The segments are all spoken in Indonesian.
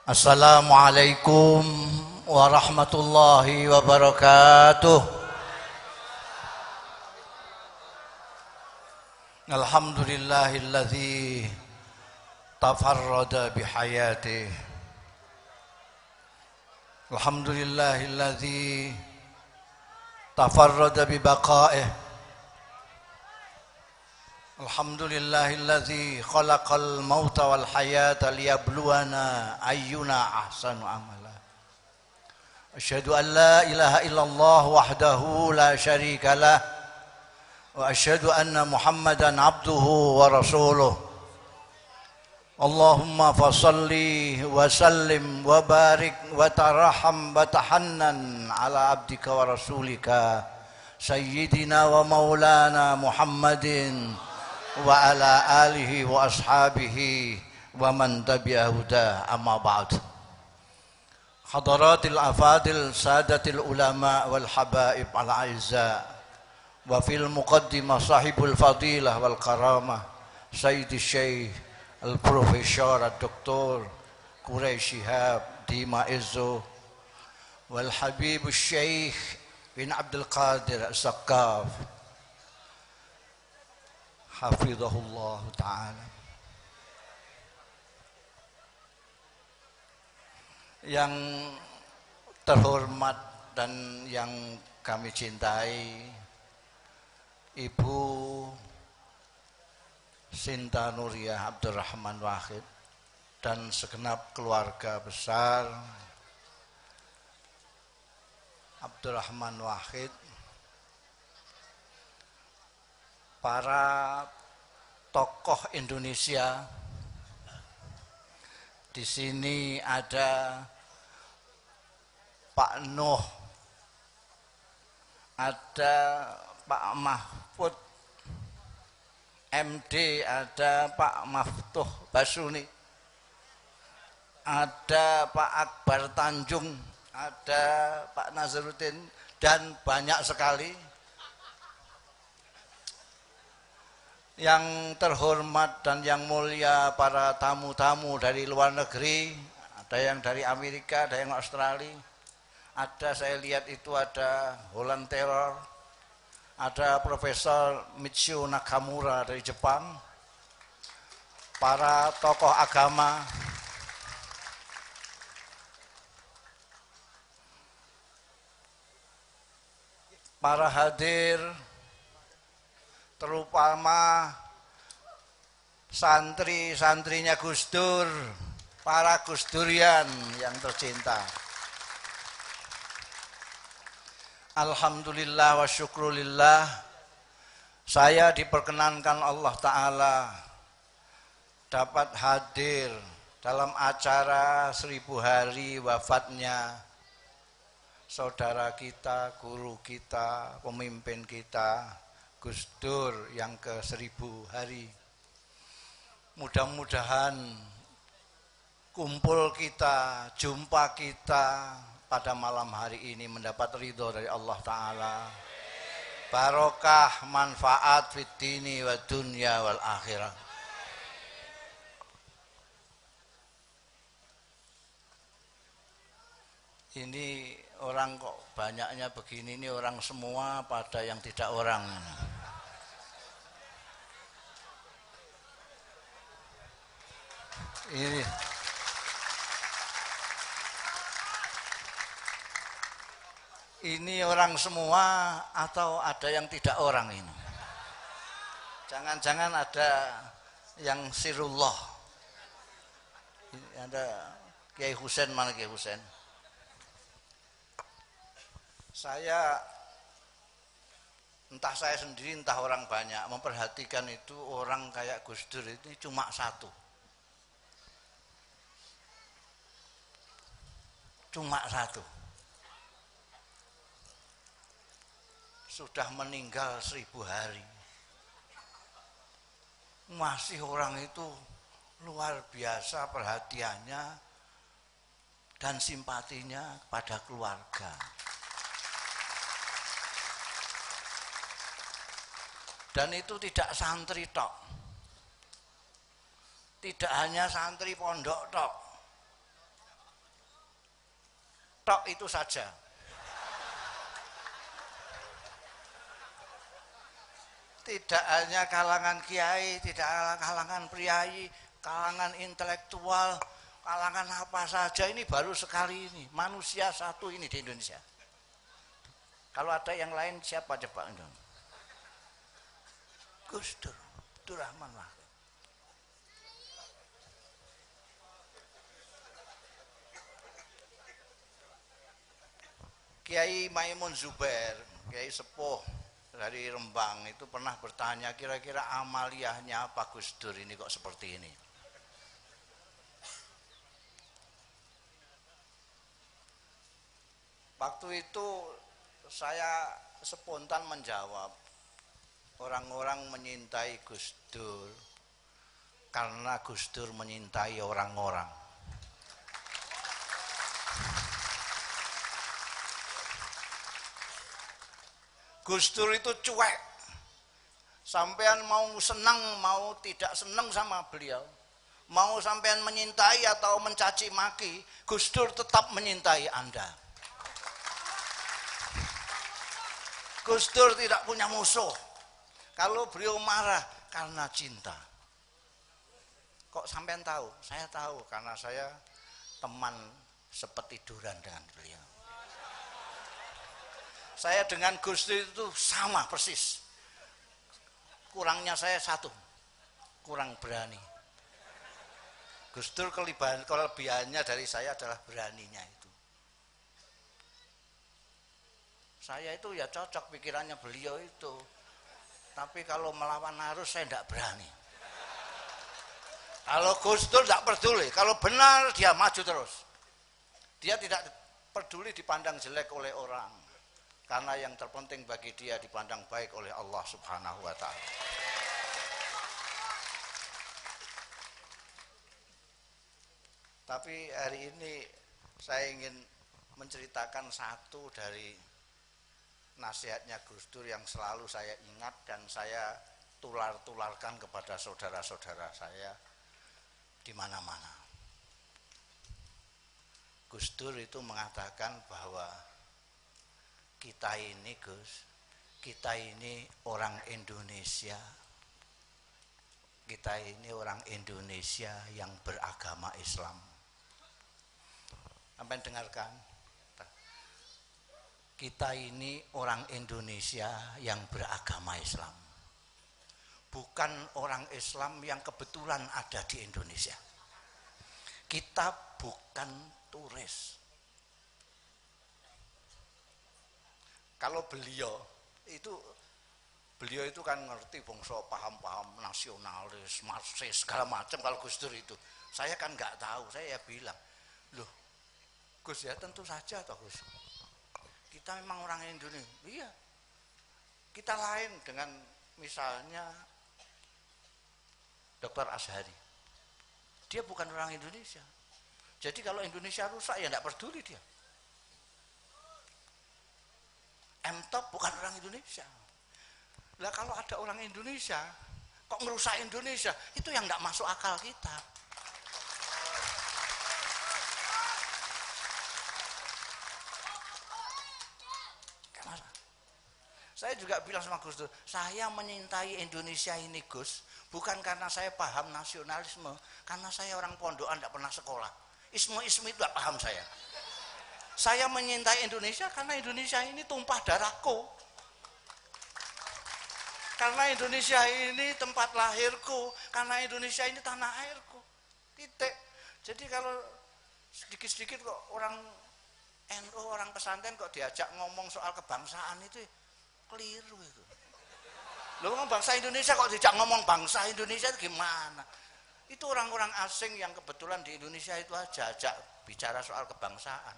Assalamualaikum warahmatullahi wabarakatuh. Alhamdulillahilladzi tafarrada bihayatihi. Alhamdulillahilladzi tafarrada bibaqaihi. Alhamdulillahilladzi khalaqal mauta wal hayata liyabluwana ayyuna ahsanu amala. Asyhadu an la ilaha illallah wahdahu la syarika lah wa asyhadu anna Muhammadan abduhu wa rasuluh. Allahumma fasalli wa sallim wa barik wa taraham wa tahannan ala abdika wa rasulika sayyidina wa maulana Muhammadin wa ala alihi wa ashabihi wa man tabi'a huda, amma ba'd. Hadaratil afadil sadatil ulama wal habaib al aizza wa fil muqaddimah sahibul fadilah wal karamah sayyidi syekh al profesor al doktor Quraisy Shihab Dima Izzo wal habib syekh bin Abdul Qadir As-Saqqaf hafizahullah ta'ala. Yang terhormat dan yang kami cintai, Ibu Sinta Nuriyah Abdurrahman Wahid dan segenap keluarga besar Abdurrahman Wahid, para tokoh Indonesia. Di sini ada Pak Nuh, ada Pak Mahfud MD, ada Pak Maftuh Basuni, ada Pak Akbar Tanjung, ada Pak Nazarudin, dan banyak sekali. Yang terhormat dan yang mulia para tamu-tamu dari luar negeri, ada yang dari Amerika, ada yang Australia, ada saya lihat itu ada Holland Taylor, ada Profesor Michio Nakamura dari Jepang, para tokoh agama, para hadir, terutama santri-santrinya Gus Dur, para Gus Durian yang tercinta. Alhamdulillah wa syukrulillah, saya diperkenankan Allah Ta'ala dapat hadir dalam acara 1000 hari wafatnya saudara kita, guru kita, pemimpin kita, Gus Dur yang ke-1000 hari. Mudah-mudahan kumpul kita, jumpa kita pada malam hari ini mendapat ridho dari Allah Ta'ala, barokah, manfaat fid dini wa dunya wal akhirah. Ini orang kok banyaknya begini, ini orang semua pada yang tidak orang. Ini orang semua atau ada yang tidak orang ini? Jangan-jangan ada yang sirullah. Ada Kiai Husain, mana Kiai Husain? Saya, entah saya sendiri entah orang banyak, memperhatikan itu orang kayak Gus Dur ini cuma satu. Cuma satu. Sudah meninggal 1000 hari. Masih orang itu luar biasa perhatiannya dan simpatinya pada keluarga. Dan itu tidak santri tok, tidak hanya santri pondok tok, tok itu saja. Tidak hanya kalangan kiai, tidak kalangan priai, kalangan intelektual, kalangan apa saja, ini baru sekali ini, manusia satu ini di Indonesia. Kalau ada yang lain siapa coba? Gus Dur, Abdul Rahman Wahid. Kiai Maimun Zubair, Kiai Sepuh dari Rembang itu pernah bertanya, kira-kira amaliyahnya apa Gus Dur ini kok seperti ini? Waktu itu saya spontan menjawab, orang-orang menyintai Gus Dur karena Gus Dur menyintai orang-orang. Gus Dur itu cuek, sampean mau senang mau tidak senang sama beliau, mau sampean menyintai atau mencaci maki, Gus Dur tetap menyintai Anda. Gus Dur tidak punya musuh. Kalau beliau marah karena cinta. Kok sampean tahu? Saya tahu karena saya teman sepetiduran dengan beliau. Saya dengan Gus Dur itu sama persis. Kurangnya saya satu, kurang berani. Gus Dur kelebihannya dari saya adalah beraninya itu. Saya itu ya cocok pikirannya beliau itu. Tapi kalau melawan arus saya tidak berani. Kalau Gus Dur tidak peduli, kalau benar dia maju terus. Dia tidak peduli dipandang jelek oleh orang. Karena yang terpenting bagi dia dipandang baik oleh Allah Subhanahu wa Ta'ala. Tapi hari ini saya ingin menceritakan satu dari nasihatnya Gus Dur yang selalu saya ingat dan saya tular-tularkan kepada saudara-saudara saya di mana-mana. Gus Dur itu mengatakan bahwa kita ini kita ini orang Indonesia. Kita ini orang Indonesia yang beragama Islam. Sampai dengarkan. Kita ini orang Indonesia yang beragama Islam. Bukan orang Islam yang kebetulan ada di Indonesia. Kita bukan turis. Kalau beliau itu kan ngerti bangsa, paham-paham nasionalis, marxis, segala macam. Kalau Gus Dur itu, saya kan nggak tahu. Saya bilang, loh Gus ya tentu saja toh Gus. Kita memang orang Indonesia. Iya. Kita lain dengan misalnya Dr. Azhari. Dia bukan orang Indonesia. Jadi kalau Indonesia rusak ya tidak peduli dia. M-Top bukan orang Indonesia. Lah kalau ada orang Indonesia kok merusak Indonesia, itu yang tidak masuk akal kita. Saya juga bilang sama Gus Dur, saya menyintai Indonesia ini Gus, bukan karena saya paham nasionalisme, karena saya orang pondokan tidak pernah sekolah. Isme-isme itu tidak paham saya. Saya menyintai Indonesia karena Indonesia ini tumpah darahku. Karena Indonesia ini tempat lahirku, karena Indonesia ini tanah airku. Titik. Jadi kalau sedikit-sedikit kok orang NU, orang pesantren kok diajak ngomong soal kebangsaan itu keliru itu. Loh, bangsa Indonesia kok tidak ngomong bangsa Indonesia itu gimana? Itu orang-orang asing yang kebetulan di Indonesia itu aja ajak bicara soal kebangsaan.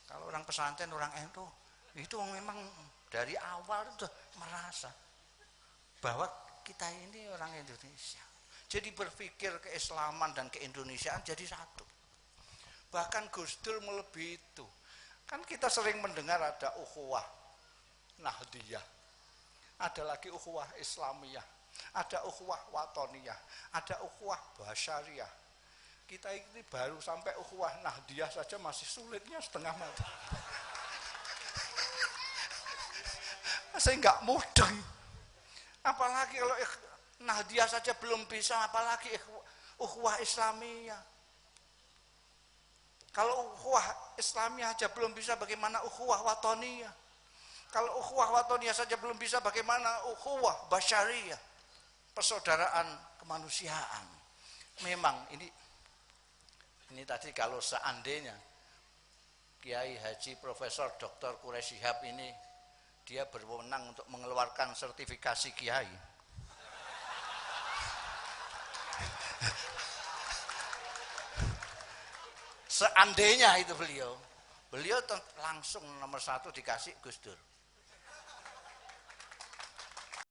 Kalau orang pesantren, orang NU itu memang dari awal itu merasa bahwa kita ini orang Indonesia. Jadi berpikir keislaman dan keindonesiaan jadi satu. Bahkan Gus Dur melebihi itu. Kan kita sering mendengar ada ukhuwah Nahdiyah, ada lagi ukhuwah Islamiyah, ada ukhuwah Watoniyah, ada ukhuwah Basyariyah. Kita ini baru sampai ukhuwah Nahdiyah saja masih sulitnya setengah mati. Saya nggak mudeng. Apalagi kalau Nahdiyah saja belum bisa, apalagi ukhuwah Islamiyah. Kalau ukhuwah Islamiyah saja belum bisa, bagaimana ukhuwah Watoniyah? Kalau ukhuwah Watoniyah saja belum bisa, bagaimana ukhuwah Basyariyah? Persaudaraan kemanusiaan. Memang ini tadi kalau seandainya Kiai Haji Profesor Dr. Quraish Shihab ini dia berwenang untuk mengeluarkan sertifikasi kiai. Seandainya itu beliau langsung nomor 1 dikasih Gus Dur.